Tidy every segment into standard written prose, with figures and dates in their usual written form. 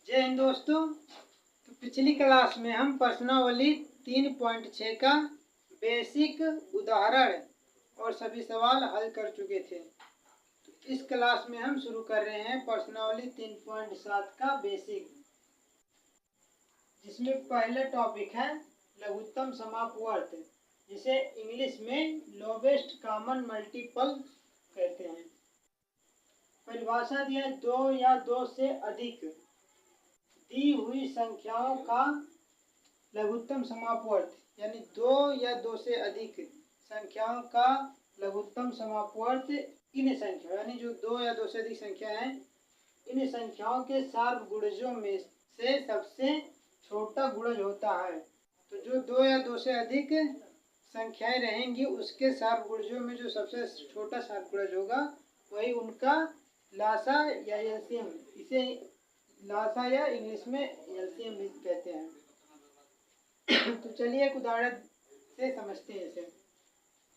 जय हिंद दोस्तों। तो पिछली क्लास में हम प्रश्नावली 3.6 का बेसिक उदाहरण और सभी सवाल हल कर चुके थे। तो इस क्लास में हम शुरू कर रहे हैं प्रश्नावली 3.7 का बेसिक, जिसमें पहला टॉपिक है लघुत्तम समापवर्त, जिसे इंग्लिश में लोवेस्ट कॉमन मल्टीपल कहते हैं। परिभाषा दिया है, दो या दो से अधिक दी हुई संख्याओं का लघुत्तम समापवर्त, यानी दो या दो से अधिक संख्याओं का लघुत्तम समापवर्त इन संख्याओं, यानी जो दो या दो से अधिक संख्या है, इन संख्याओं के सार्वगुणजों में से सबसे छोटा गुणज होता है। तो जो दो या दो से अधिक संख्याएं रहेंगी, उसके सार्वगुणजों में जो सबसे छोटा सार्वगुणज होगा वही उनका लासा या एलसीएम, इसे लासा या इंग्लिश में एलसीएम भी कहते हैं। तो चलिए एक उदाहरण से समझते हैं इसे।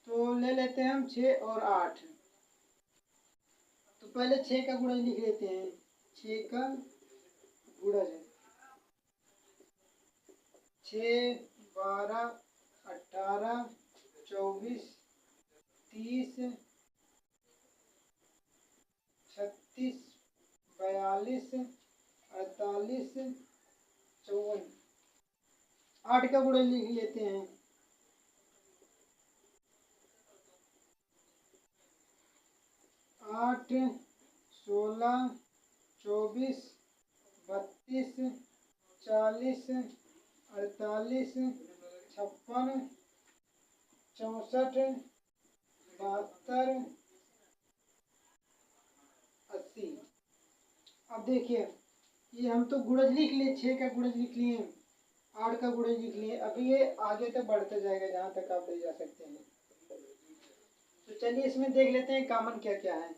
तो ले लेते हैं हम 6 और 8। तो पहले 6 का गुणज लिख लेते हैं। 6 का गुणज 6, 12, 18, 24, 30, 36, 42, 48, 54। 8 का गुणज लिख लेते हैं। 8, 16, 24, 32, 40, 48, 56, 64, 72, 80। अब देखिए, ये हम तो गुणज लिख लिए, 6 का गुणज लिख लिए, 8 का गुणज लिख लिए। अभी ये आगे तक बढ़ता जाएगा जहाँ तक आप ले जा सकते हैं। तो चलिए इसमें देख लेते हैं कॉमन क्या क्या है।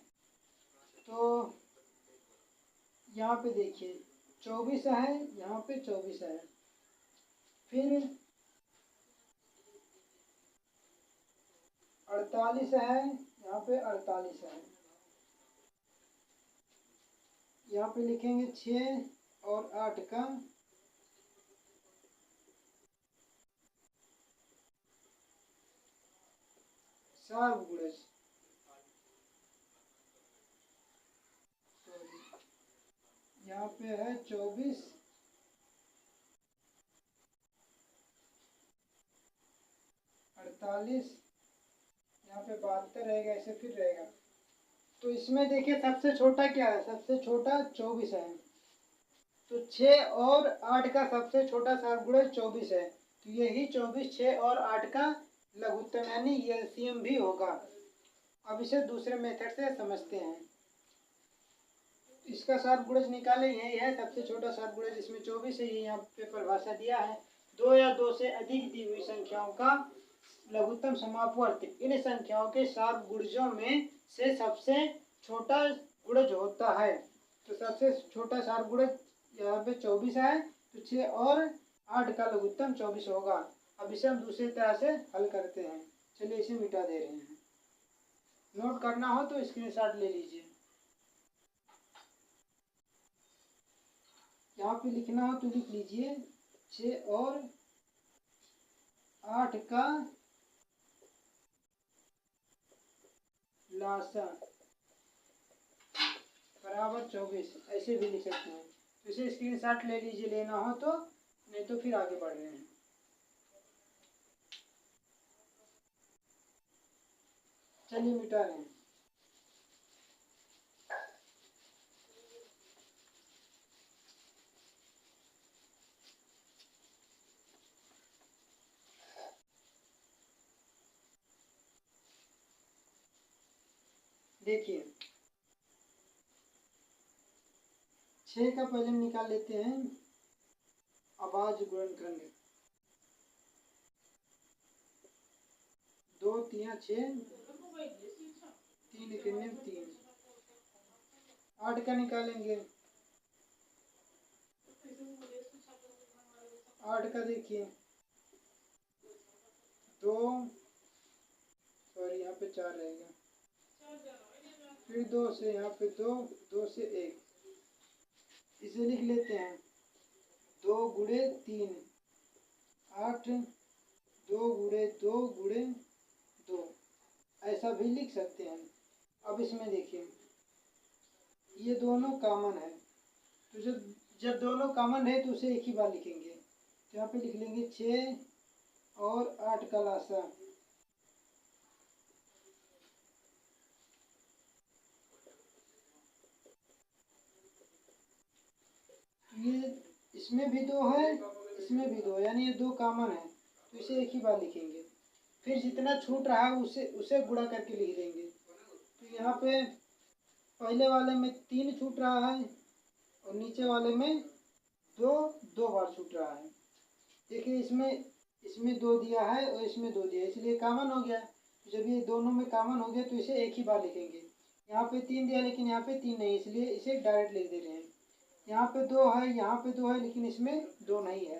तो यहाँ पे देखिए 24 है, यहाँ पे 24 है, फिर 48 है, यहाँ पे 48 है। यहाँ पे लिखेंगे 6 और 8 का सार्वगुणज। यहाँ पे है 24, 48, यहाँ पे 72 रहेगा, ऐसे फिर रहेगा। तो इसमें देखिए सबसे छोटा क्या है, सबसे छोटा 24 है। तो 6 और 8 का सबसे छोटा सार्वगुणज 24 है। तो यही 24 6 और 8 का लघुत्तम यानी एलसीएम भी होगा। अब इसे दूसरे मेथड से समझते हैं। इसका सार्वगुणज निकाले, यही है सबसे छोटा सार्वगुणज, इसमें 24 है। ये यहाँ पे परिभाषा दिया है, दो या दो से अधिक दी हुई संख्याओं का लघुत्तम समापवर्त इन संख्याओं के सार्वगुणजों में से सबसे छोटा गुणज होता है। तो सबसे छोटा सार्वगुणज यहाँ पे 24 है, तो 6 और 8 का लघुत्तम 24 होगा। अब इसे हम दूसरी तरह से हल करते हैं। चलिए इसे मिटा दे रहे हैं। नोट करना हो तो स्क्रीनशॉट ले लीजिए। यहाँ पे लिखना हो तो लिख लीजिए 6 और 8 का लासा बराबर 24, ऐसे भी लिख सकते हैं। तो इसे स्क्रीनशॉट ले लीजिए लेना हो तो, नहीं तो फिर आगे बढ़ रहे हैं। चलिए मिटा रहे हैं। देखिए 6 का पहले निकाल लेते हैं अभाज्य गुणनखंड। 2 3 6, 3 3। 8 का निकालेंगे। 8 का देखिए 2, सॉरी यहाँ पे 4 रहेगा, फिर 2 से यहाँ पे 2, 2 से 1, इसे लिख लेते हैं। गुणे 3 8, 2 गुणे 2 गुणे 2, ऐसा भी लिख सकते हैं। अब इसमें देखिए ये दोनों कॉमन है, तो जब दोनों कॉमन है तो उसे एक ही बार लिखेंगे। तो यहाँ पे लिख लेंगे 6 और 8 का लासा। ये इसमें भी 2 है, इसमें भी 2, यानी ये 2 कॉमन है, तो इसे एक ही बार लिखेंगे। फिर जितना छूट रहा है उसे गुणा करके लिख देंगे। तो यहाँ पे पहले वाले में 3 छूट रहा है और नीचे वाले में 2 बार छूट रहा है। देखिए इसमें 2 दिया है और इसमें 2 दिया है, इसलिए कॉमन हो गया। तो जब ये दोनों में कॉमन हो गया तो इसे एक ही बार लिखेंगे। यहाँ पे 3 दिया लेकिन यहाँ पे 3 नहीं, इसलिए इसे डायरेक्ट लिख दे रहे हैं। यहाँ पे 2 है, यहाँ पे 2 है, लेकिन इसमें 2 नहीं है,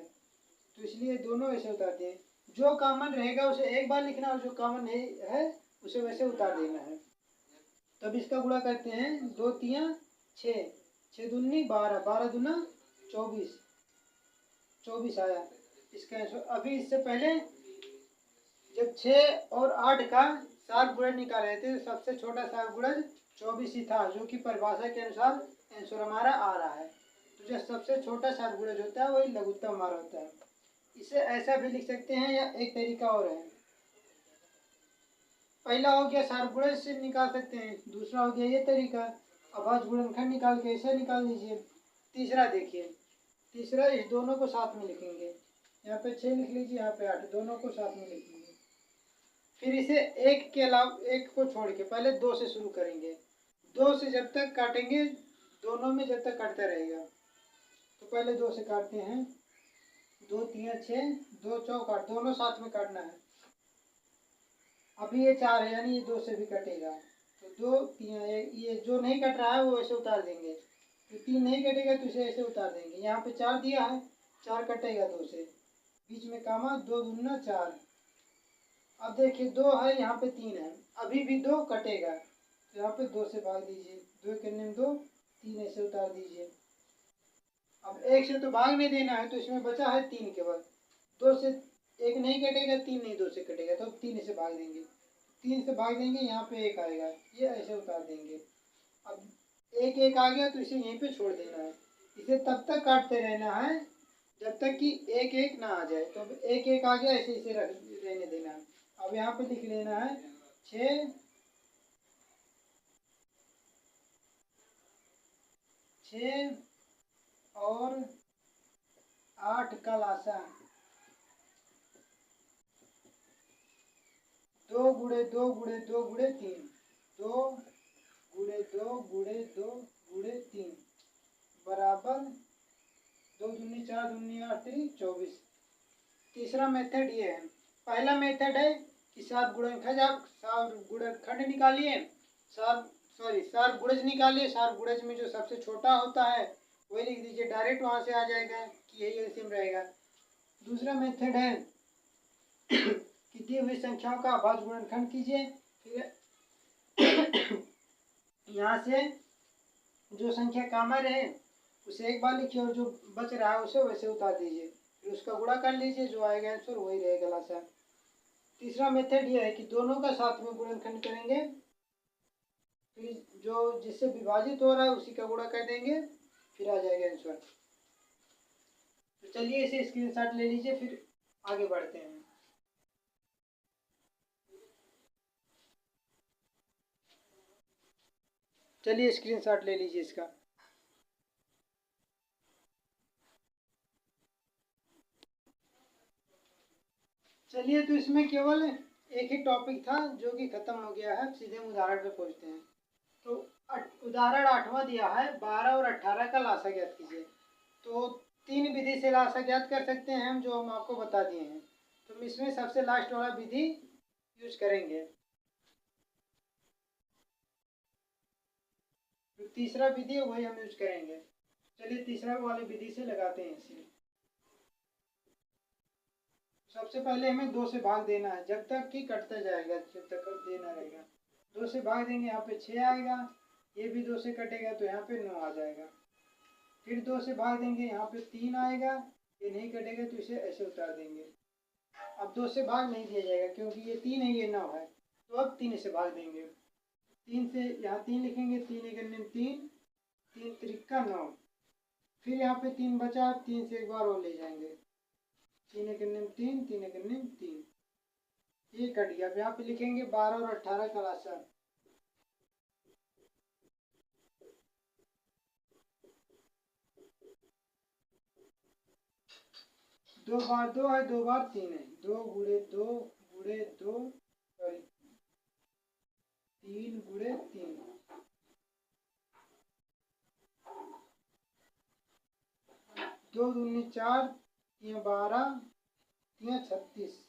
तो इसलिए दोनों ऐसे उतारते हैं। जो कॉमन रहेगा उसे एक बार लिखना और जो कॉमन नहीं है उसे वैसे उतार देना है। तब इसका गुणा करते हैं, 2 3 6, 6 दूनी 12, 12 दूना 24, 24 आया इसका आंसर। अभी इससे पहले जब 6 और 8 का सार गुणज निकाल रहे थे तो सबसे छोटा सार गुणज 24 ही था, जो कि परिभाषा के अनुसार आंसर हमारा आ रहा है। तो जो सबसे छोटा सार गुणज होता है वही लघुत्तम हमारा होता है। इसे ऐसा भी लिख सकते हैं, या एक तरीका और है। पहला हो गया सार गुणज से निकाल सकते हैं, दूसरा हो गया ये तरीका अभाज्य गुणनखंड निकाल के ऐसे निकाल लीजिए। तीसरा देखिए, तीसरा इस दोनों को साथ में लिखेंगे। यहाँ पे 6 लिख लीजिए, यहाँ पे 8, दोनों को साथ में लिखेंगे। फिर इसे एक के अलावा एक को छोड़ के पहले 2 से शुरू करेंगे। 2 से जब तक काटेंगे दोनों में जब तक काटता रहेगा। तो पहले 2 से काटते हैं, 2 3 6, 2 चौक 8, दोनों साथ में काटना है। अभी ये 4 है, यानी ये 2 से भी कटेगा। तो 2 3, ये जो नहीं कट रहा है वो ऐसे उतार देंगे। तो 3 नहीं कटेगा तो इसे ऐसे उतार देंगे। यहाँ पे 4 दिया है, 4 कटेगा 2 से, बीच में कामा 2 दूना 4। अब देखिए 2 है, यहाँ पे 3 है, अभी भी 2 कटेगा, तो यहाँ पे 2 से भाग दीजिए, 2 करने में 2, 3 ऐसे उतार दीजिए। अब 1 से तो भाग नहीं देना है, तो इसमें बचा है 3 केवल। 2 से 1 नहीं कटेगा, 3 नहीं 2 से कटेगा, तो 3 से भाग देंगे, 3 से भाग देंगे, यहाँ पे 1 आएगा, ये ऐसे उतार देंगे। अब 1 1 आ गया तो इसे यहीं पे छोड़ देना है। इसे तब तक काटते रहना है जब तक कि 1 1 ना आ जाए। तो अब 1 1 आ गया, ऐसे इसे रहने देना है। अब यहाँ पे लिख लेना है 6 और 8 का लासा, 2 गुणे 2 गुणे 2 गुणे 3, 2 गुणे 2 गुणे 2 गुणे 3 बराबर 2 दूनी 4 दूनी 8 24। तीसरा मेथड ये है। पहला मेथड है कि सात गुणनखंड निकालिए, सार गुणज निकालिए। सार गुणज में जो सबसे छोटा होता है वही लिख दीजिए, डायरेक्ट वहां से आ जाएगा कि यही एलसीएम रहेगा। दूसरा मेथड है कि दी हुई संख्याओं का अभाज्य गुणनखंड कीजिए, फिर यहाँ से जो संख्या कॉमन है उसे एक बार लिखिए और जो बच रहा है उसे वैसे उतार दीजिए, फिर उसका गुणा कर लीजिए, जो आएगा आंसर वही रहेगा लासा। तीसरा मेथड यह है कि दोनों का साथ में गुणनखंड करेंगे, फिर जो जिससे विभाजित हो रहा है उसी का गुणा कर देंगे, फिर आ जाएगा आंसर। तो चलिए इसे स्क्रीनशॉट ले लीजिए, फिर आगे बढ़ते हैं। चलिए स्क्रीनशॉट ले लीजिए इसका। चलिए, तो इसमें केवल एक ही टॉपिक था जो कि खत्म हो गया है। सीधे उदाहरण पे पहुंचते हैं। तो उदाहरण 8वां दिया है, 12 और 18 का लासा ज्ञात कीजिए। तो 3 विधि से लासा ज्ञात कर सकते हैं हम, जो हम आपको बता दिए हैं। तो हम इसमें सबसे लास्ट वाला विधि यूज करेंगे। तो तीसरा विधि है वही हम यूज करेंगे। चलिए तीसरा वाली विधि से लगाते हैं इसे। सबसे पहले हमें 2 से भाग देना है, जब तक कि कटता जाएगा, जब तक देना रहेगा। 2 से भाग देंगे, यहाँ पे 6 आएगा, ये भी 2 से कटेगा तो यहाँ पे 9 आ जाएगा। फिर 2 से भाग देंगे, यहाँ पे 3 आएगा, ये नहीं कटेगा तो इसे ऐसे उतार देंगे। अब 2 से भाग नहीं दिया जाएगा क्योंकि ये 3 है, ये 9 है, तो अब 3 से भाग देंगे। 3 से यहाँ 3 लिखेंगे, 3 एक 3, 3 त्रिका 9, फिर यहाँ पे 3 बचा, 3 से एक बार और ले जाएंगे, 3 एक 3, 3 एक 3, ये कट गया। अब यहाँ पे लिखेंगे 12 और 18 का लासा, 2 बार 2 है, 2 बार 3 है, 2 गुणे 2 गुणे 2, सॉरी 3 गुणे 3, 2 दूनी 4, 3 12, 3 36।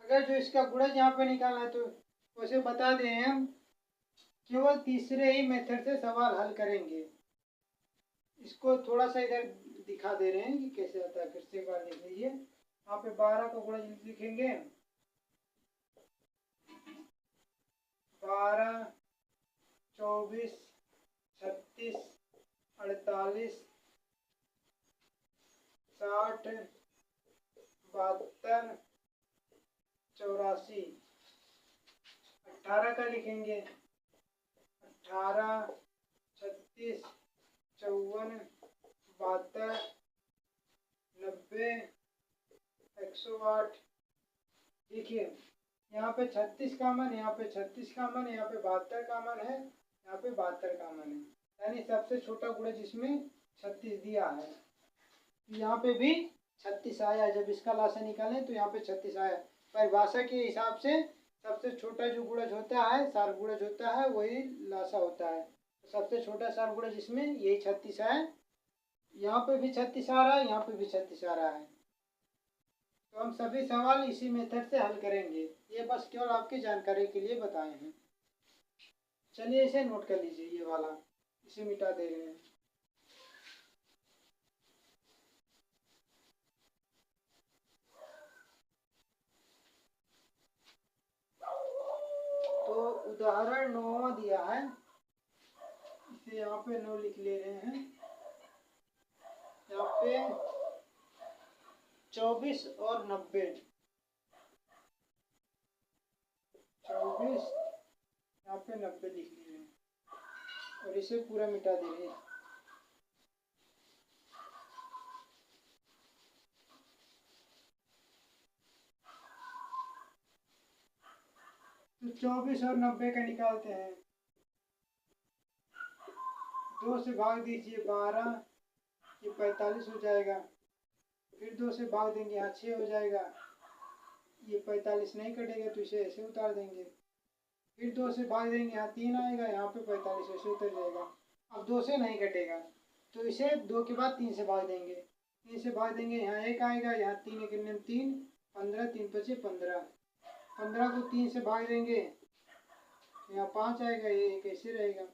अगर जो इसका गुणज यहाँ पे निकालना है तो उसे बता दें हम केवल तीसरे ही मेथड से सवाल हल करेंगे। इसको थोड़ा सा इधर दिखा दे रहे हैं कि कैसे आता है, फिर से एक बार देख लीजिए। यहाँ पे 12 का गुणज लिखेंगे, 12, 24, 36, 48, 60, 72, 84। 18 का लिखेंगे, 18, 36, 54, 72, 90, 108। देखिए यहाँ पे 36 कामन, यहाँ पे 36 कामन, यहाँ पे 72 कामन है, यहाँ पे 72 कामन है, यानी सबसे छोटा गुणज जिसमें 36 दिया है। यहाँ पे भी 36 आया। जब इसका लासा निकालें तो यहाँ पे 36 आया। परिभाषा के हिसाब से सबसे छोटा जो गुणज होता है, सार गुणज होता है, वही लासा होता है। तो सबसे छोटा सार गुणज इसमें यही 36 है। यहाँ पे भी 36 आ रहा है, यहाँ पे भी 36 आ रहा है। तो हम सभी सवाल इसी मेथड से हल करेंगे। ये बस केवल आपकी जानकारी के लिए बताए हैं। चलिए इसे नोट कर लीजिए, ये वाला इसे मिटा दे रहे हैं। तो उदाहरण 9 दिया है, इसे यहाँ पे 9 लिख ले रहे हैं। यहाँ पे 24 और 90, 24 यहाँ पे 90 लिख ले रहे हैं और इसे पूरा मिटा दे रहे हैं। तो 24 और 90 का निकालते हैं। 2 से भाग दीजिए 12, ये 45 हो जाएगा। फिर 2 से भाग देंगे, यहाँ 6 हो जाएगा। ये 45 नहीं कटेगा तो इसे ऐसे उतार देंगे। फिर 2 से भाग देंगे, यहाँ 3 आएगा, यहाँ पे 45 ऐसे उतर जाएगा। अब 2 से नहीं कटेगा तो इसे 2 के बाद 3 से भाग देंगे। 3 से भाग देंगे, यहाँ 1 आएगा, यहाँ 3 एक 3, 15, 3 5 15। 15 को 3 से भाग देंगे, यहाँ 5 आएगा, ये कैसे रहेगा।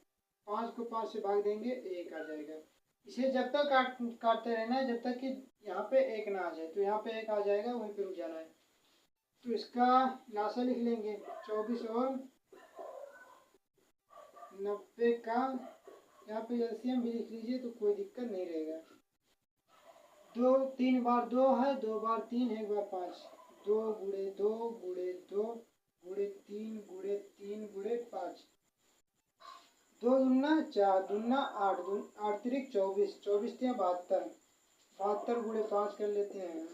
5 को 5 से भाग देंगे, 1 आ जाएगा। इसे जब तक काटते रहना है जब तक कि यहाँ पे 1 ना आ जाए। तो यहाँ पे 1 आ जाएगा, वहीं पे रुक जाना है। तो इसका लासा लिख लेंगे, 24 और 90 का यहाँ पे एलसीएम भी लिख लीजिए, तो कोई दिक्कत नहीं रहेगा। 2 3 बार 2 है, 2 बार 3 है, 1 बार 5, 2 गुणे 2 गुणे 2 गुणे 3 गुणे 3 गुणे 5, 2 दूना 4 दूना 8, 8 तिरिक 24, 24 × 72, 72 गुणे 5 कर लेते हैं।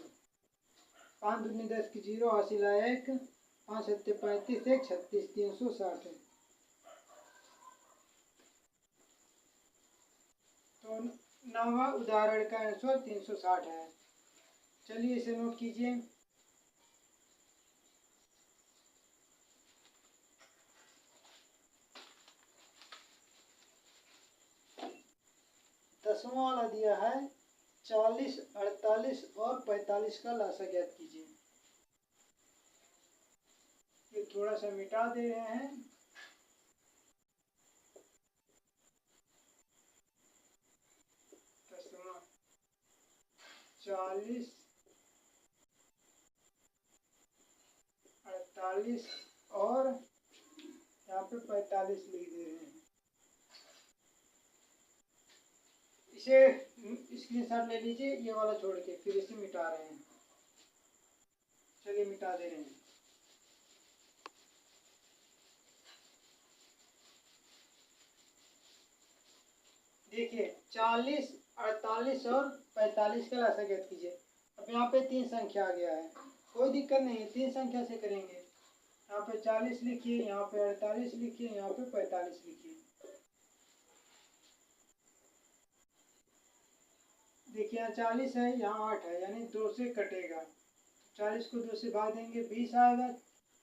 5 दूनी 10 की 0 हासिल आया 1, 5 7 35, 1 36, 360 है। तो 9वां उदाहरण का आंसर 360 है। चलिए इसे नोट कीजिए। दसवां वाला दिया है 40, 48 और 45 का लासा ज्ञात कीजिए। ये थोड़ा सा मिटा दे रहे हैं। दसवां 40, 48 और यहाँ पे 45 लिख दे रहे हैं। इसे स्क्रीनशॉट ले लीजिए, ये वाला छोड़ के, फिर इसे मिटा रहे हैं। चलिए मिटा दे रहे हैं। देखिए 40, 48 और 45 का लासा ज्ञात कीजिए। अब यहाँ पे 3 संख्या आ गया है, कोई दिक्कत नहीं है, 3 संख्या से करेंगे। यहाँ पे 40 लिखिए, यहाँ पे 48 लिखिए, यहाँ पे 45 लिखिए। देखिए यहाँ 40 है, यहाँ 8 है, यानी 2 से कटेगा। 40 को 2 से भाग देंगे 20 आएगा,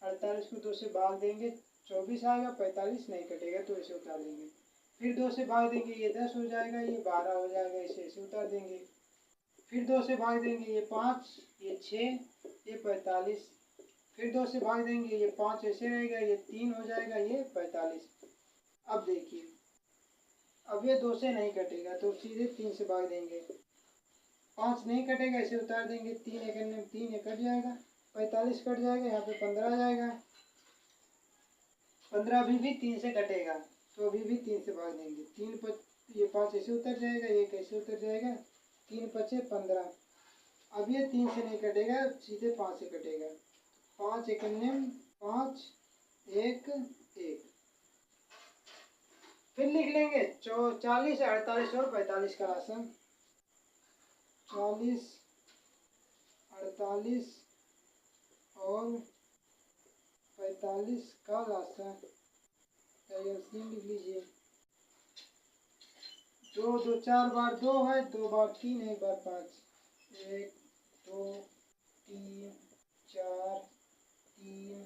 48 को 2 से भाग देंगे 24 आएगा, 45 नहीं कटेगा तो इसे उतार देंगे। फिर 2 से भाग देंगे ये 10 हो जाएगा, ये 12 हो जाएगा, इसे उतार देंगे। फिर 2 से भाग देंगे ये 5, ये 6, ये 45। फिर 2 से भाग देंगे ये 5 ऐसे रहेगा, ये 3 हो जाएगा, ये 45। अब देखिए, अब ये 2 से नहीं कटेगा तो सीधे 3 से भाग देंगे। 5 नहीं कटेगा, इसे उतार देंगे। 3 एक 3 ये कट जाएगा, 45 कट जाएगा, यहाँ पे 15 आ जाएगा। 15 अभी भी 3 से कटेगा तो अभी भी 3 से भाग देंगे। 3 ये 5 ऐसे उतर जाएगा, ये कैसे उतर जाएगा, 3 5 15। अब ये 3 से नहीं कटेगा, सीधे 5 से कटेगा। 5 एक 5 1 1। फिर लिख लेंगे 40, 48 और 45 का राशन। 40, 48 और 45 का राशन एलसीएम लिख लीजिए। 2 2 4 बार 2 है, 2 बार 3 है, 1 बार 5। 1 2 3 4 3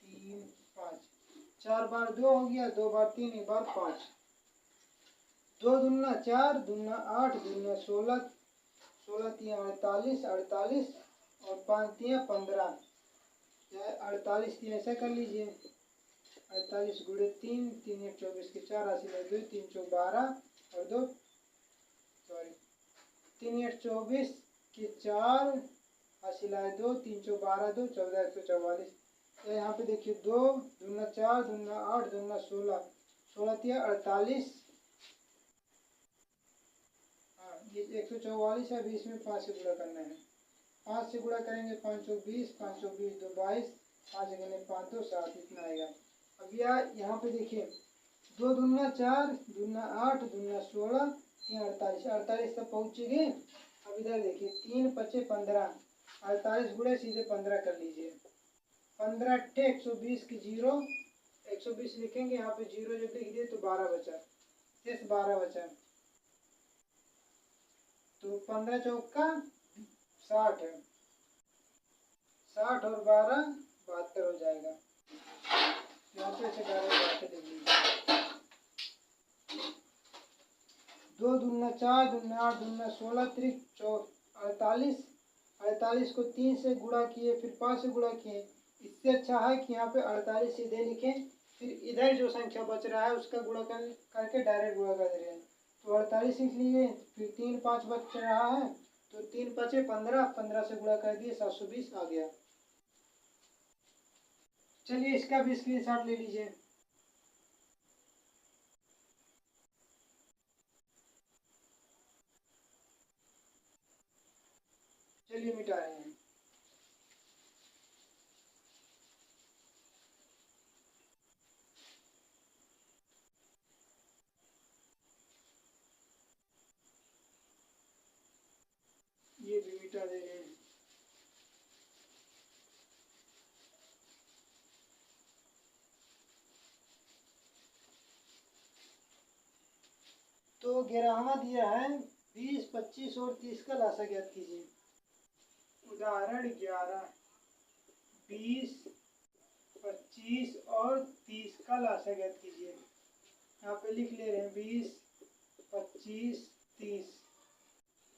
3 5। 4 बार 2 हो गया, 2 बार 3, 1 बार 5। 2 दूना 4, दूना 8, दूना 16, 16 3 48, 48 और 5 3 15। 48 3 ऐसा कर लीजिए। 48 गुणे 3, 3 1 24 के 4, 80 2, 3 चौक 12 और 2 सॉरी 3 8 24 के 4, 80 2, 3 चौक 12 2 14 144। यहाँ पे देखिए 2 दूना 4, दूना 8, दूना 16, 16 3 48। हाँ ये 144 है, 20 में 5 से गुणा करना है। 5 से गुणा करेंगे 5 चौक 20, 5 चौक 20 2 22, 5 गुने 5 2 7, इतना आएगा। अब यहाँ पे देखिए 2 दूना 4, दूना 8, दूना 16, 3 48, 48 तक पहुँचेंगे। अब इधर देखिए 3 5 15, 48 गुणे सीधे 15 कर लीजिए। 15 अट्ठे 120 की 0, 120 लिखेंगे, यहाँ पे 0 जब लिख दिए तो 12 बचा, शेष 12 बचा। तो 15 चौका 60 है, 60 और 12 72 हो जाएगा। यहाँ पे से 12 लिख लीजिए। 2 दूना 4, दूना 8, दूना 16 त्रिक 48, 48 को 3 से गुणा किए, फिर 5 से गुणा किए। इससे अच्छा है कि यहाँ पे 48 सीधे लिखें, फिर इधर जो संख्या बच रहा है उसका गुणा करके डायरेक्ट गुणा कर दे रहे हैं। तो 48 लिख लिए, फिर 3 5 बच रहा है तो 3 5 15, 15 से गुणा कर दिए, 720 आ गया। चलिए इसका भी स्क्रीनशॉट ले लीजिए। चलिए मिटा रहे हैं। ये भी मिटा दे रहे हैं। तो 11वां दिया है 20, 25 और 30 का लासा ज्ञात कीजिए। उदाहरण 11, 20, 25 और 30 का लासा ज्ञात कीजिए। यहाँ पे लिख ले रहे हैं 20, 25, 30।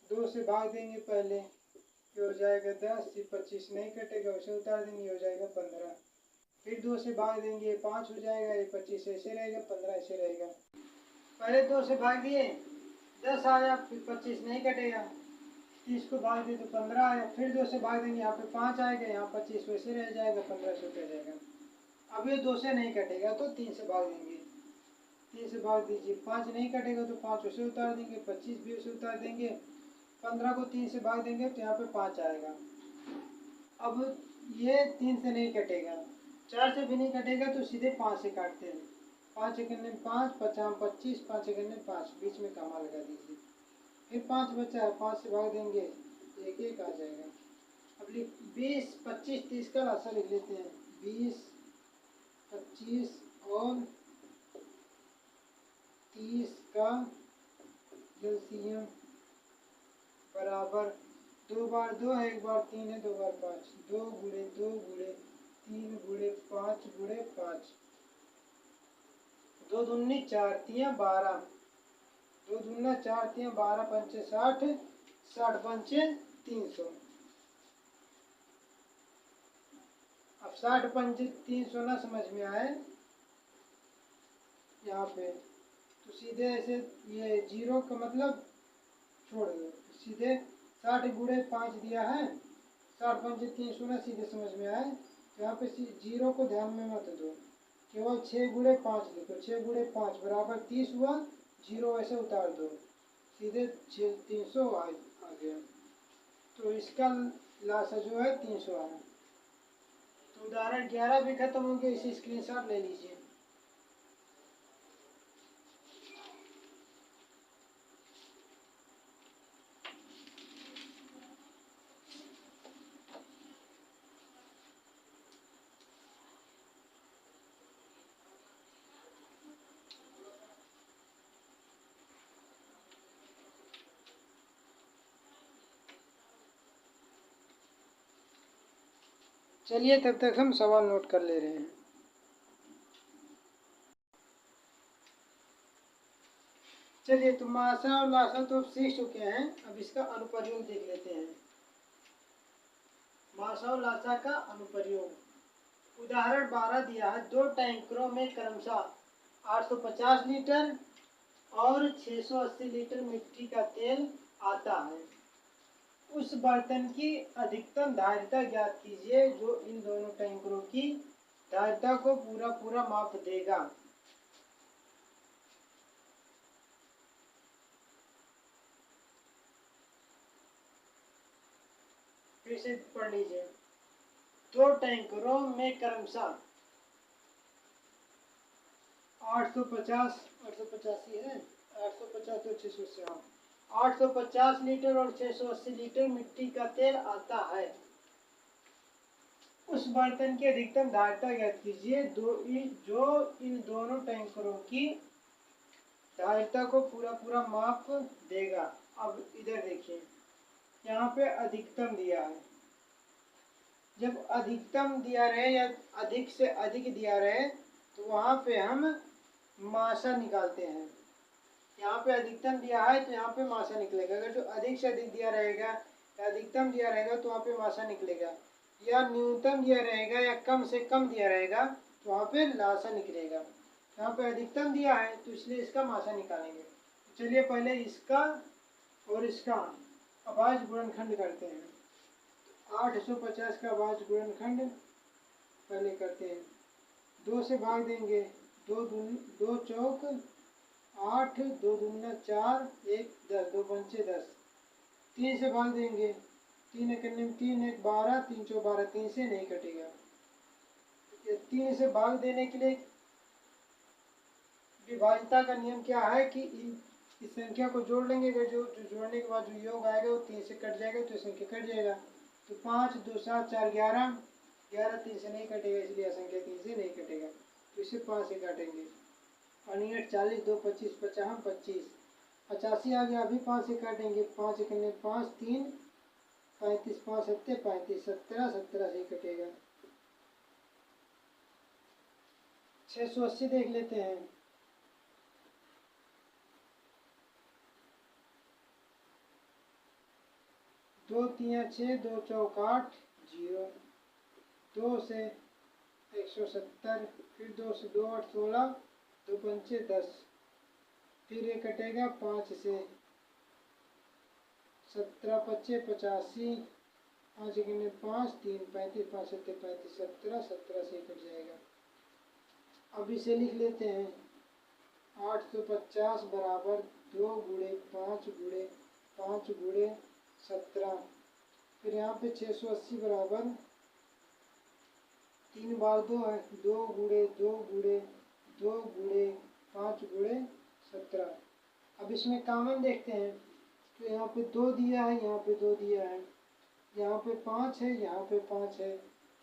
2 से भाग देंगे पहले, ये हो जाएगा 10, ये 25 नहीं कटेगा, उसे उतार देंगे, हो जाएगा 15। फिर 2 से भाग देंगे, ये 5 हो जाएगा, ये 25 ऐसे रहेगा, 15 ऐसे रहेगा। पहले 2 से भाग दिए 10 आया, फिर 25 नहीं कटेगा, 30 को भाग दिए तो 15 आया, फिर 2 से भाग देंगे, यहाँ पे 5 आएगा, यहाँ 25 वैसे रह जाएगा, 15 से कट जाएगा। अब ये 2 से नहीं कटेगा तो 3 से भाग देंगे। 3 से भाग दीजिए, 5 नहीं कटेगा तो 5 उसे उतार देंगे, 25 भी उसे उतार देंगे, 15 को 3 से भाग देंगे तो यहाँ पे 5 आएगा। अब ये 3 से नहीं कटेगा, 4 से भी नहीं कटेगा तो सीधे 5 से काटते हैं। 5 एकने 5, 50 25, 5 एकने 5, बीच में कमा लगा दीजिए। फिर 5 बचा है, 5 से भाग देंगे तो 1 1 आ जाएगा। अब 20, 25, 30 का लासा लिख लेते हैं। 20, 25 और 30 का एलसीएम बराबर 2 बार 2 है, 1 बार 3 है, 2 बार 5, 2 गुणे 2 गुणे 3 गुणे 5 गुणे 5, 2 दूनी 4 3 12, 2 दूना 4 3 12 पंचे 60, 60 पंचे 300। अब 60 पंचे 300 ना समझ में आए यहाँ पे तो सीधे ऐसे ये जीरो का मतलब छोड़ दो, सीधे 60 गुणे 5 दिया है, 60 पंचे 300 ना सीधे समझ में आए तो यहाँ पे जीरो को ध्यान में मत दो, केवल 6 गुणे 5 लिखो। 6 गुणे 5 बराबर 30 हुआ, जीरो ऐसे उतार दो, सीधे 300 आ गया। तो इसका लासा जो है 300 आया। तो उदाहरण 11 भी खत्म हो गया, इसे स्क्रीनशॉट ले लीजिए। चलिए तब तक हम सवाल नोट कर ले रहे हैं। चलिए तो मासा और लासा तो सीख चुके हैं, अब इसका अनुप्रयोग देख लेते हैं। मासा और लासा का अनुप्रयोग। उदाहरण 12 दिया है, 2 टैंकरों में क्रमशः 850 लीटर और 680 लीटर मिट्टी का तेल आता है। उस बर्तन की अधिकतम धारिता ज्ञात कीजिए जो इन दोनों टैंकरों की धारिता को पूरा माप देगा। फिर से पढ़ लीजिए। 2 टैंकरों में क्रमशः 850 885 है, 850 तो 680, 850 लीटर और 680 लीटर मिट्टी का तेल आता है। उस बर्तन की अधिकतम धारिता ज्ञात कीजिए जो इन दोनों टैंकरों की धारिता को पूरा माप देगा। अब इधर देखिए, यहाँ पे अधिकतम दिया है। जब अधिकतम दिया रहे या अधिक से अधिक दिया रहे तो वहाँ पे हम मासा निकालते हैं। यहाँ पे अधिकतम दिया है तो यहाँ पे मासा निकलेगा। अगर जो अधिक से अधिक दिया रहेगा या अधिकतम दिया रहेगा तो वहाँ पे मासा निकलेगा, या न्यूनतम दिया रहेगा या कम से कम दिया रहेगा तो वहाँ पे लासा निकलेगा। यहाँ पे अधिकतम दिया है तो इसलिए इसका मासा निकालेंगे। चलिए पहले इसका और इसका अभाज्य गुणनखंड करते हैं। 850 का अभाज्य गुणनखंड पहले करते हैं। 2 से भाग देंगे, 2 चौक 8, 2 दूना 4, 1 10, 2 पंचे 10। 3 से भाग देंगे, 3 एकने 3, 1 12, 3 चौ 12, 3 से नहीं कटेगा। 3 से भाग देने के लिए विभाज्यता का नियम क्या है कि इस संख्या को जोड़ लेंगे, जो जोड़ने के बाद जो योग आएगा वो 3 से कट जाएगा तो संख्या कट जाएगा। तो 5 2 7 4 11, 11 3 से नहीं कटेगा, इसलिए संख्या 3 से नहीं कटेगा तो इसे 5 से काटेंगे। 40, 2 25, 50 25, 85 आ गया, अभी 5 से काटेंगे। 5 एकने 5, 3 35, 5 7 35, 17 17 से कटेगा। 680 देख लेते हैं। 2 3 6, 2 चौक 8, 0, 2 से 170, फिर 2 से 2 8 16, 2 पंचे 10, फिर ये कटेगा 5 से 17 पच्चे 85, 5 एकने 5, 3 35, 5 7 35, 17 17 से कट जाएगा। अब इसे लिख लेते हैं। 850 बराबर 2 गुणे 5 गुणे 5 गुणे 17। फिर यहाँ पे 680 बराबर 3 बार 2 है, 2 गुणे 2 गुणे 2 गुणे 5 गुणे 17। अब इसमें कॉमन देखते हैं, तो यहाँ पे 2 दिया है, यहाँ पे 2 दिया है, यहाँ पे 5 है, यहाँ पे 5 है,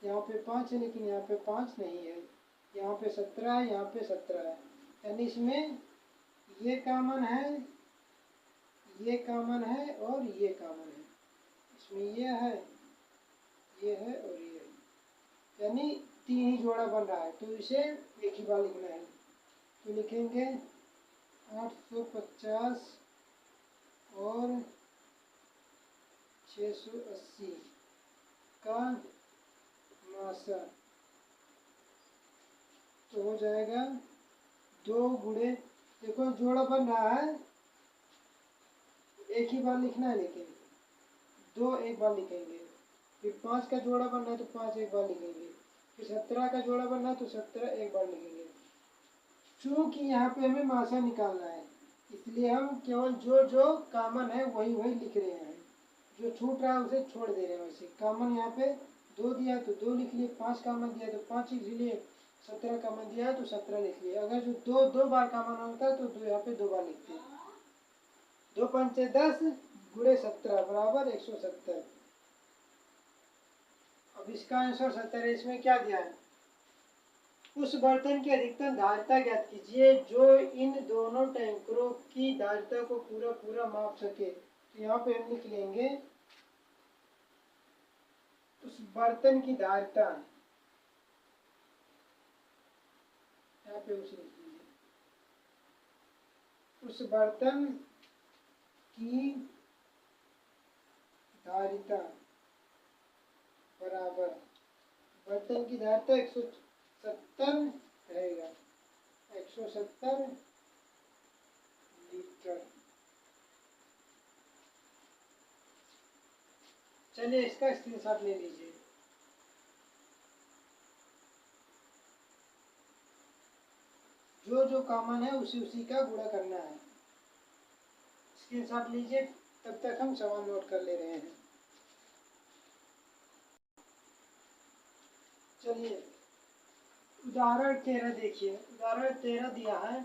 यहाँ पे 5 है, लेकिन यहाँ पे 5 नहीं है, यहाँ पे 17 है, यहाँ पे 17 है। यानी इसमें ये कॉमन है, ये कॉमन है और ये कॉमन है। इसमें ये है और ये है, यानी 3 ही जोड़ा बन रहा है, तो इसे एक ही बार लिखना है। तो लिखेंगे 850 और 680 का मासा, तो हो जाएगा 2 गुणे, देखो जोड़ा बन रहा है, एक ही बार लिखना है, लेकिन 2 एक बार लिखेंगे। फिर 5 का जोड़ा बन रहा है तो 5 एक बार लिखेंगे। फिर 17 का जोड़ा बन रहा है तो 17 एक बार लिखेंगे। चूँकि यहाँ पे हमें मासा निकालना है, इसलिए हम केवल जो जो कॉमन है वही वही लिख रहे हैं, जो छूट रहा है उसे छोड़ दे रहे हैं। वैसे कॉमन यहाँ पे 2 दिया है तो 2 लिख लिए, 5 कॉमन दिया तो 5 लिख लिए, 17 कॉमन दिया है तो 17 लिख लिए। अगर जो दो बार कॉमन होता है तो यहाँ पे 2 बार लिखते हैं। 2 पंचे 10 गुणे 17 बराबर 170। अब इसका आंसर 70 है। इसमें क्या दिया है, उस बर्तन की अधिकतम धारिता ज्ञात कीजिए जो इन दोनों टैंकरों की धारिता को पूरा पूरा माप सके। तो यहाँ पे हम लिख लेंगे उस बर्तन की धारिता, यहाँ पे उसे लिख लीजिए, उस बर्तन की धारिता बराबर, बर्तन की धारिता 170 रहेगा, 170 लीटर। चलिए इसका स्क्रीनशॉट ले लीजिए। जो जो कॉमन है उसी उसी का गुणा करना है। स्क्रीनशॉट लीजिए, तब तक हम सवाल नोट कर ले रहे हैं। चलिए उदाहरण 13 देखिए। उदाहरण 13 दिया है,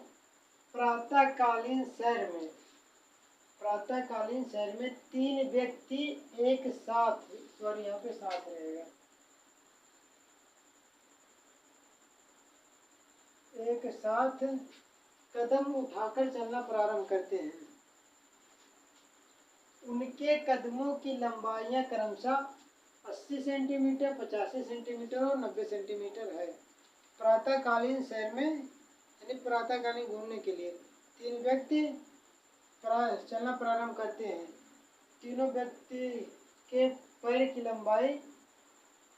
प्रातःकालीन शहर में 3 व्यक्ति एक साथ, सॉरी यहाँ पे साथ रहेगा, एक साथ कदम उठाकर चलना प्रारंभ करते हैं। उनके कदमों की लंबाइयाँ क्रमशः 80 सेंटीमीटर, 85 सेंटीमीटर और 90 सेंटीमीटर है। प्रातःकालीन शहर में, यानी प्रातःकालीन घूमने के लिए 3 व्यक्ति चलना प्रारंभ करते हैं। तीनों व्यक्ति के पैर की लंबाई,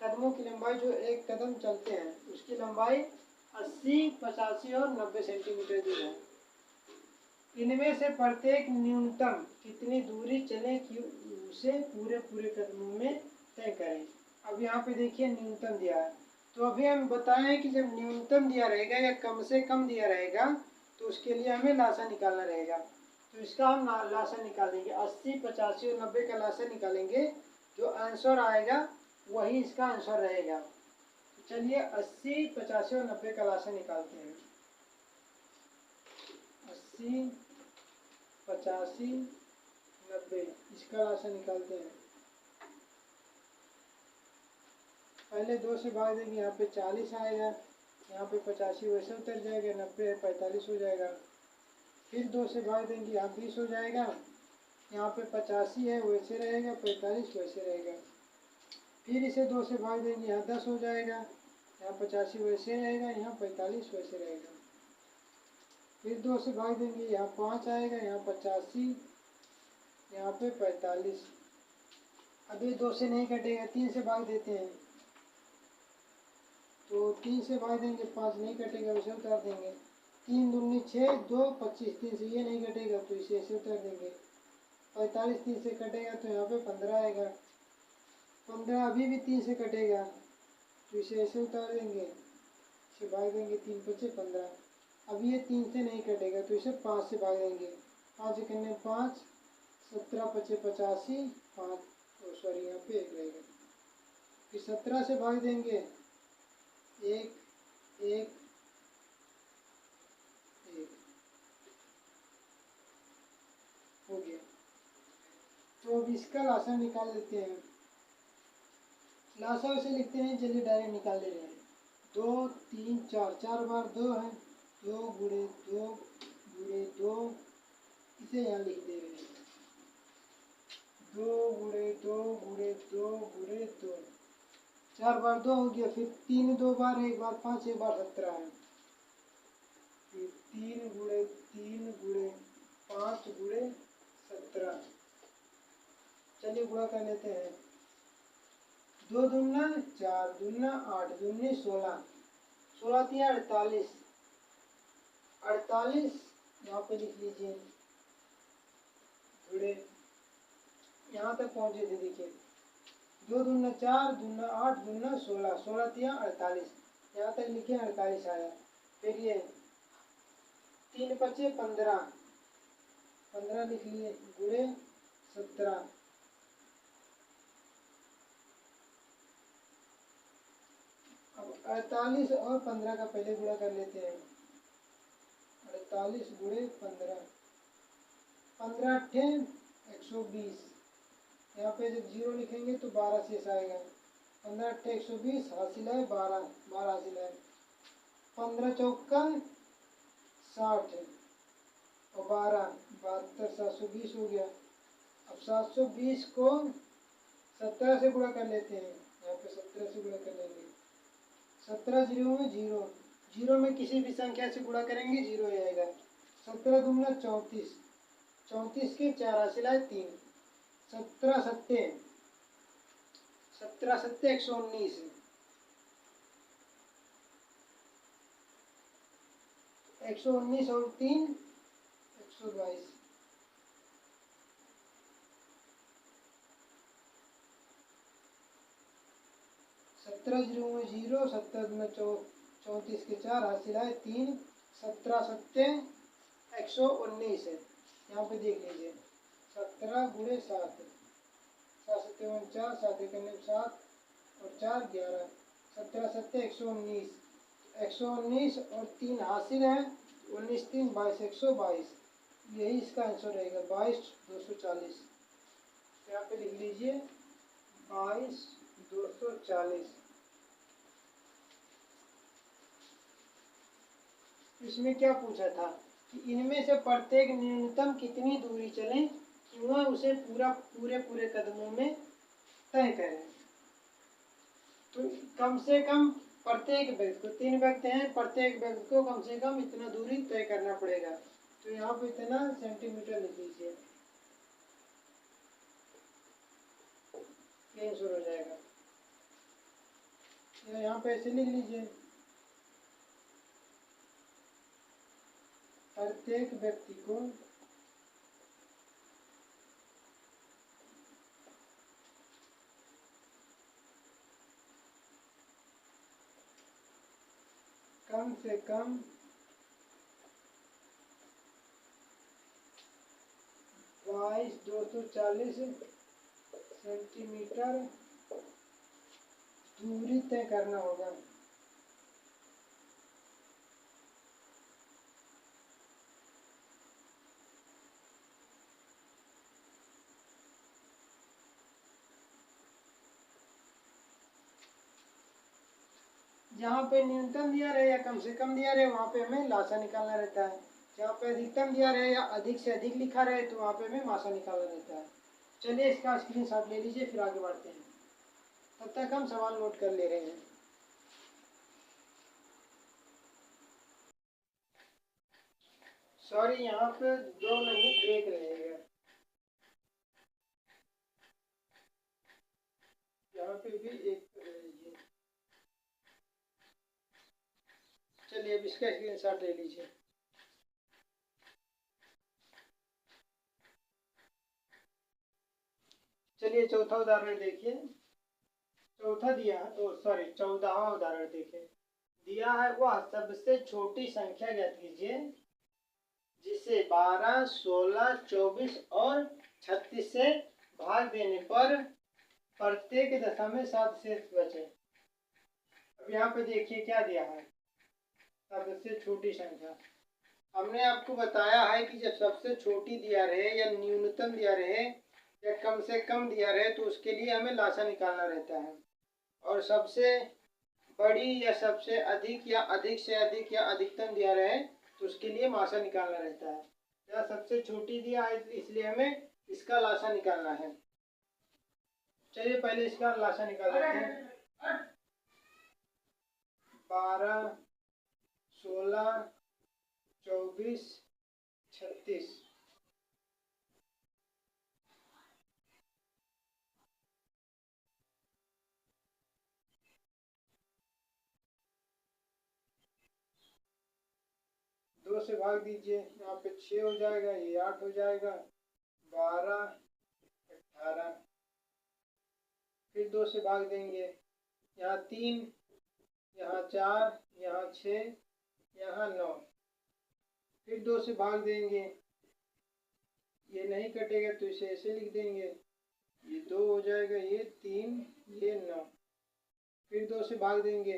कदमों की लंबाई, जो एक कदम चलते हैं उसकी लंबाई 80, 85 और 90 सेंटीमीटर दी है। इनमें से प्रत्येक न्यूनतम कितनी दूरी चले कि उसे पूरे पूरे कदमों में तय करें। अब यहाँ पे देखिए न्यूनतम दिया है, तो अभी हम बताएं कि जब न्यूनतम दिया रहेगा या कम से कम दिया रहेगा तो उसके लिए हमें लासा निकालना रहेगा। तो इसका हम लासा निकालेंगे, 80, 85 और 90 का लासा निकालेंगे, जो आंसर आएगा वही इसका आंसर रहेगा। तो चलिए 80, 85 और 90 का लासा निकालते हैं। 80, 85, 90 इसका लासा निकालते हैं। पहले 2 से भाग देंगे, यहाँ पे 40 आएगा, यहाँ पे 85 वैसे उतर जाएगा, 90 है 45 हो जाएगा। फिर 2 से भाग देंगे, यहाँ 20 हो जाएगा, यहाँ पे 85 है वैसे रहेगा, 45 वैसे रहेगा। फिर इसे 2 से भाग देंगे, यहाँ 10 हो जाएगा, यहाँ 85 वैसे रहेगा, यहाँ 45 वैसे रहेगा। फिर 2 से भाग देंगे, यहाँ 5 आएगा, यहाँ 85, यहाँ पे 45। अब ये 2 से नहीं कटेगा, 3 से भाग देते हैं, तो 3 से भाग देंगे, 5 नहीं कटेगा, उसे उतार देंगे। 3 दूनी 6, 2, 25, 3 से ये नहीं कटेगा तो इसे ऐसे उतार देंगे। 45 3 से कटेगा तो यहाँ पे 15 आएगा। 15 अभी भी 3 से कटेगा तो इसे ऐसे उतार देंगे, इसे भाग देंगे, 3 5 15। अब ये 3 से नहीं कटेगा तो इसे 5 से भाग देंगे। 5 करने 5, 17 पचे 85, 5 सॉरी यहाँ पे 1 रहेगा। फिर 17 से भाग देंगे, 1 1 1 हो गया। तो अब इसका लासा निकाल लेते हैं। लासा उसे लिखते हैं, चलिए डायरेक्ट निकाल ले रहे हैं। 2 3 4, 4 बार 2 है, 2 गुणे 2 गुणे 2, इसे यहाँ लिख दे रहे हैं। 2 गुणे 2 गुणे 2 गुणे 2, 4 बार 2 हो गया। फिर 3 2 बार, 1 बार 5, 1 बार 17 है। फिर 3 गुणे 3 गुणे 5 गुणे 17, चलिए गुणा कर लेते हैं। 2 दूना 4, दूना 8, दूनी 16, 16 तिया 48, 48 यहाँ पे लिख लीजिए गुणे, यहाँ तक पहुँचे थे देखिए। 2 दूना 4, दूना 8, दूना 16, 16 तिया 48, यहाँ तक लिखे 48 आया। फिर ये 3 पचे 15, 15 लिख लिए गुणे 17, अब 48 और 15 का पहले गुणा कर लेते हैं। 48 गुणे 15, 15 अट्ठे 120, यहाँ पे जब 0 लिखेंगे तो 12 शेष आएगा। 15 अट्ठे 120, हासिल है 12, 12 हासिल है। 15 चौका 60 और 12 72, 720 हो गया। अब 720 को 17 से गुणा कर लेते हैं। यहाँ पे 17 से गुणा कर लेंगे। 17 0 में 0, 0 में किसी भी संख्या से गुणा करेंगे 0 ही आएगा। 17 दूना 34, 34 के 4 हासिल है 3, 17 सत्ते 119, 119 और 3 122, 17 0 में 0, 17 दूना 34 के 4 हासिल है 3, 17 सत्ते 119 है। यहाँ पे देख लीजिए 17 गुणे 7, 7 सत्ते 49, 7 एकम 7 और 4 11, 17 सत्ते 119, 119 और 3 हासिल है 19 3 22, 122, यही इसका आंसर रहेगा 22 240। यहाँ पे लिख लीजिए 22 240। इसमें क्या पूछा था कि इनमें से प्रत्येक न्यूनतम कितनी दूरी चलें कि वह उसे पूरे कदमों में तय करें। तो कम से कम प्रत्येक व्यक्ति को, 3 व्यक्ति हैं, प्रत्येक व्यक्ति को कम से कम इतना दूरी तय करना पड़ेगा। तो यहाँ पे इतना सेंटीमीटर लिख लीजिए, ये आंसर हो जाएगा। यहाँ पे ऐसे लिख लीजिए, प्रत्येक व्यक्ति को कम से कम 22 240 सेंटीमीटर दूरी तय करना होगा। जहाँ पे न्यूनतम दिया रहे या कम से कम दिया रहे वहाँ पे हमें लासा निकालना रहता है। जहाँ पे अधिकतम दिया रहे या अधिक से अधिक लिखा रहे तो वहाँ पे हमें मासा निकालना रहता है। चलिए इसका स्क्रीनशॉट ले लीजिए, फिर आगे बढ़ते हैं। तब तक हम सवाल नोट कर ले रहे हैं। सॉरी, यहाँ पे 2 नहीं 1 रहेगा, यहाँ पे भी 1 रहेगी। चलिए अब इसका स्क्रीनशॉट ले लीजिए। चलिए चौथा उदाहरण देखिए। चौथा दिया, ओ सॉरी 14वां उदाहरण देखें। दिया है वह सबसे छोटी संख्या ज्ञात कीजिए जिसे 12, 16, 24 और 36 से भाग देने पर प्रत्येक दशा में 7 शेष बचे। अब यहाँ पे देखिए क्या दिया है, सबसे छोटी संख्या। हमने आपको बताया है कि जब सबसे छोटी दिया रहे या न्यूनतम दिया रहे या कम से कम दिया रहे तो उसके लिए हमें लासा निकालना रहता है, और सबसे बड़ी या सबसे अधिक या अधिक से अधिक या अधिकतम दिया रहे तो उसके लिए मासा निकालना रहता है। या सबसे छोटी दिया है इसलिए हमें इसका लासा निकालना है। चलिए पहले इसका लासा निकाल लेते हैं। 12, 16, 24, 36। दो से भाग दीजिए, यहाँ पे 6 हो जाएगा, ये 8 हो जाएगा, 12, 18। फिर 2 से भाग देंगे, यहाँ 3, यहाँ 4, यहाँ 6, यहाँ 9। फिर 2 से भाग देंगे, ये नहीं कटेगा तो इसे ऐसे लिख देंगे, ये 2 हो जाएगा, ये 3, ये 9। फिर 2 से भाग देंगे,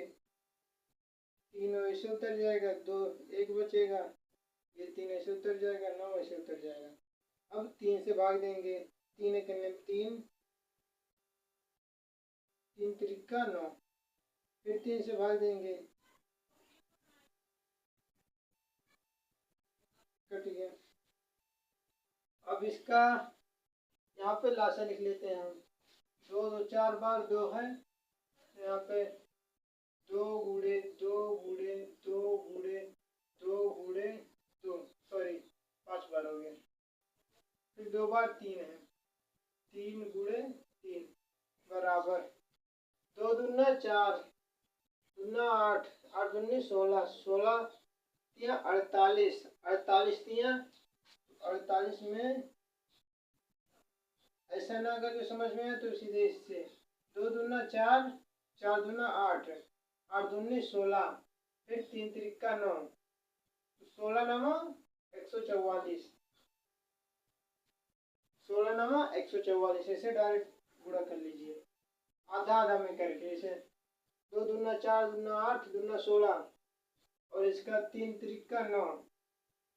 3 ऐसे उतर जाएगा, 2 1 बचेगा, ये 3 ऐसे उतर जाएगा, 9 ऐसे उतर जाएगा। अब 3 से भाग देंगे, 3 एक 3, 3 त्रिका 9। फिर 3 से भाग देंगे, कट गया। अब इसका यहाँ पे लासा लिख लेते हैं हम। 2 2 4 बार 2 है, यहाँ पे 2 गुणे 2 गुणे 2 गुणे 2 गुणे 2, सॉरी 5 बार हो गया। फिर 2 बार 3 है, 3 गुणे 3 बराबर 2 दूना 4, दूना 8, 8 दूनी 16, 16 तिया 48, 48 तिया 48 में ऐसा ना अगर जो समझ में आए तो सीधे इससे 2 दूना 4, 4 दूना 8, 8 दूनी 16, फिर 3 त्रिका 9, 16 नमा 144, 16 नमा 144। ऐसे डायरेक्ट गुणा कर लीजिए आधा आधा में करके। इसे 2 दूना 4, दूना 8, दूना 16 और इसका 3 त्रिका 9,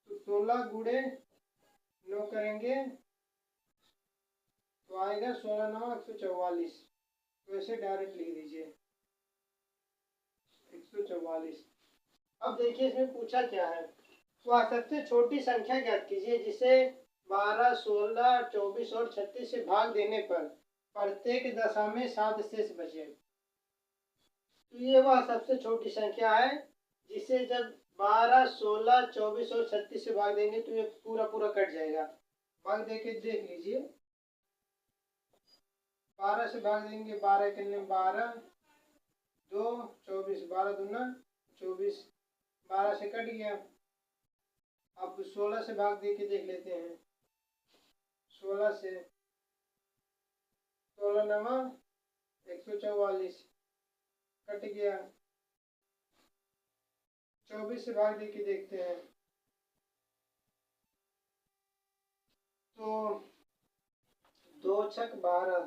तो 16 गुणे 9 करेंगे तो आएगा 16 9 144। तो ऐसे डायरेक्ट लिख दीजिए 144। अब देखिए इसमें पूछा क्या है, वह सबसे छोटी संख्या ज्ञात कीजिए जिसे 12, 16, 24 और 36 से भाग देने पर प्रत्येक दशा में 7 शेष बचे। तो ये वह सबसे छोटी संख्या है जिसे जब 12, 16, 24 और 36 से भाग देंगे तो ये पूरा पूरा कट जाएगा। भाग दे के देख लीजिए, 12 से भाग देंगे, 12 करने 12, 2, 24, 12 दूना 24, 12 से कट गया। अब 16 से भाग दे के देख लेते हैं, 16 से 16 नमा 144 कट गया। 24 से भाग दे के देखते हैं तो 2 छक 12,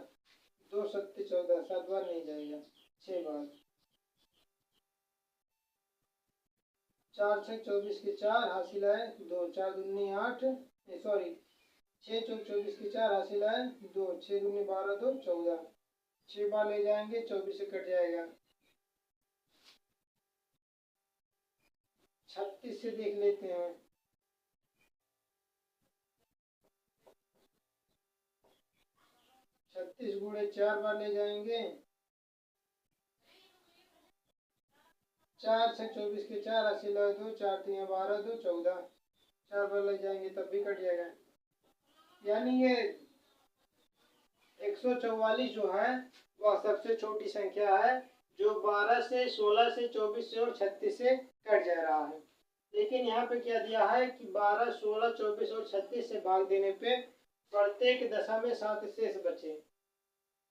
2 सत्ते 14, 7 बार नहीं जाएगा, 6 बार। 4 छक 24 के 4 हासिल है 2, 4 दूनी 8, सॉरी 6 चौक 24 के 4 हासिल है 2, 6 दूनी 12, 2 14। 6 बार ले जाएंगे, 24 से कट जाएगा। 36 से देख लेते हैं, 36 गुणे 4 बार ले जाएंगे, 4 छक 24 के 4 हासिल है 2, 4 3 12, 2 14। 4 बार ले जाएंगे तब भी कट जाएगा। यानी ये 144 जो है वह सबसे छोटी संख्या है जो 12 से 16 से 24 से और 36 से कट जा रहा है। लेकिन यहाँ पे क्या दिया है कि 12, 16, 24 और 36 से भाग देने पे प्रत्येक दशा में 7 शेष बचे।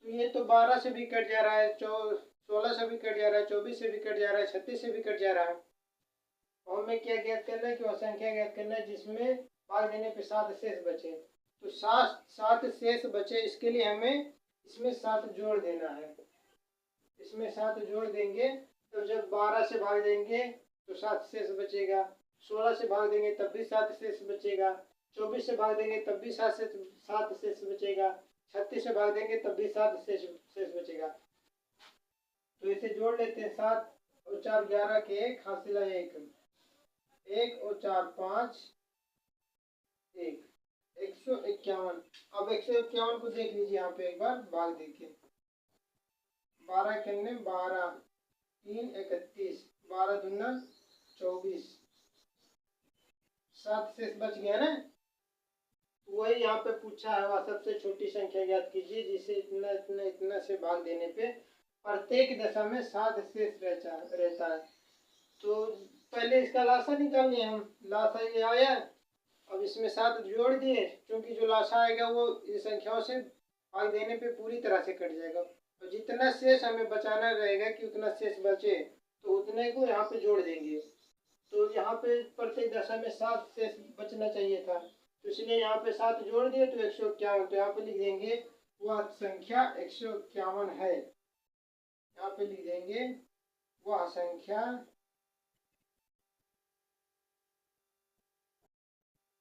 तो ये तो 12 से भी कट जा रहा है, 16 से भी कट जा रहा है, 24 से भी कट जा रहा है, 36 से भी कट जा रहा है। और हमें क्या ज्ञात करना है कि वह संख्या ज्ञात करना है जिसमें भाग देने पे 7 शेष बचे। तो 7 शेष बचे, इसके लिए हमें इसमें 7 जोड़ देना है। इसमें 7 जोड़ देंगे तो जब 12 से भाग देंगे तो 7 शेष बचेगा, 16 से भाग देंगे तब भी 7 शेष बचेगा, 24 से भाग देंगे तब भी 7 शेष बचेगा, 36 से भाग देंगे तब भी 7 शेष बचेगा। तो इसे जोड़ लेते हैं। 7 और 4 11 के 1 हासिल 1, 1 और 4 5, 1 151। अब 151 को देख लीजिए यहाँ पे एक बार भाग देखिए। 12 के 12, 3 31, 12 दूना 24, 7 शेष बच गया ना। वही यहाँ पे पूछा है, वह सबसे छोटी संख्या ज्ञात कीजिए जिसे इतना इतना इतना से भाग देने पे प्रत्येक दशा में 7 शेष रहता है। तो पहले इसका लासा निकालने हम, लासा ये आया, अब इसमें 7 जोड़ दिए, क्योंकि जो लासा आएगा वो इन संख्याओं से भाग देने पे पूरी तरह से कट जाएगा। तो जितना शेष हमें बचाना रहेगा कि उतना शेष बचे तो उतने को यहाँ पे जोड़ देंगे। तो यहाँ पे प्रत्येक दशा में 7 शेष बचना चाहिए था, तो इसलिए यहाँ पे 7 जोड़ दिए तो 151। तो यहाँ पे लिख देंगे वह संख्या 151 है। यहाँ पे लिख देंगे वह संख्या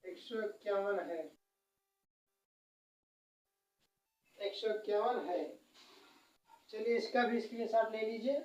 151 है, 151 है। चलिए इसका भी स्क्रीनशॉट ले लीजिए।